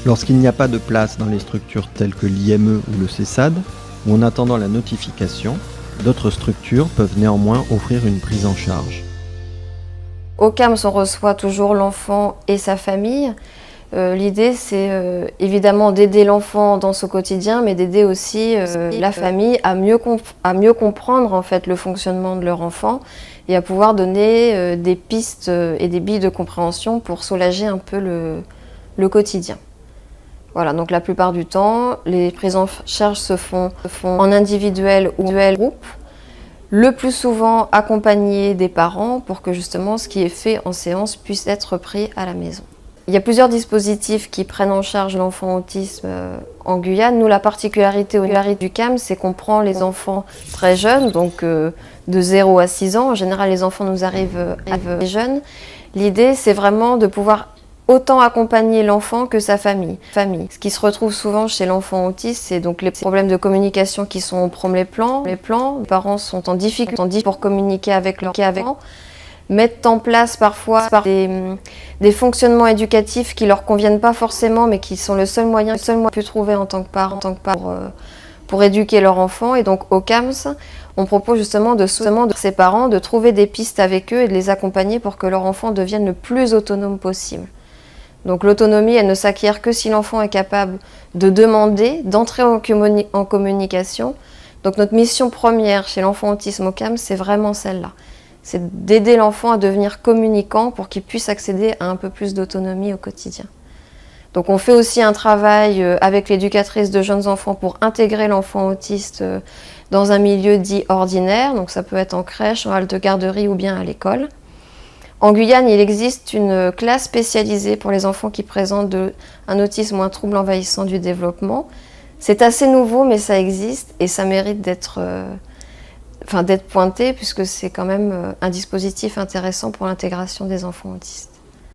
Lorsqu'il n'y a pas de place dans les structures telles que l'IME ou le CESAD, ou en attendant la notification, d'autres structures peuvent néanmoins offrir une prise en charge. Au CAMS, on reçoit toujours l'enfant et sa famille. L'idée, c'est évidemment d'aider l'enfant dans son quotidien, mais d'aider aussi la famille à mieux comprendre en fait, le fonctionnement de leur enfant et à pouvoir donner des pistes et des billes de compréhension pour soulager un peu le quotidien. Voilà, donc la plupart du temps, les prises en charge se font en individuel ou en groupe, le plus souvent accompagné des parents pour que justement ce qui est fait en séance puisse être pris à la maison. Il y a plusieurs dispositifs qui prennent en charge l'enfant autisme en Guyane. Nous, la particularité du CAM, c'est qu'on prend les enfants très jeunes, donc de 0 à 6 ans. En général, les enfants nous arrivent jeunes. L'idée, c'est vraiment de pouvoir autant accompagner l'enfant que sa famille. Ce qui se retrouve souvent chez l'enfant autiste, c'est donc les problèmes de communication qui sont au premier plan. Les parents sont en difficulté pour communiquer avec leur enfant, mettent en place parfois des fonctionnements éducatifs qui leur conviennent pas forcément, mais qui sont le seul moyen qu'ils peuvent trouver en tant que parent pour éduquer leur enfant. Et donc au CAMS, on propose justement de ces parents de trouver des pistes avec eux et de les accompagner pour que leur enfant devienne le plus autonome possible. Donc l'autonomie, elle ne s'acquiert que si l'enfant est capable de demander, d'entrer en communication. Donc notre mission première chez l'enfant autisme au CAMS, c'est vraiment celle-là. C'est d'aider l'enfant à devenir communicant pour qu'il puisse accéder à un peu plus d'autonomie au quotidien. Donc on fait aussi un travail avec l'éducatrice de jeunes enfants pour intégrer l'enfant autiste dans un milieu dit ordinaire. Donc ça peut être en crèche, en halte garderie ou bien à l'école. En Guyane, il existe une classe spécialisée pour les enfants qui présentent un autisme ou un trouble envahissant du développement. C'est assez nouveau, mais ça existe et ça mérite d'être pointé puisque c'est quand même un dispositif intéressant pour l'intégration des enfants autistes.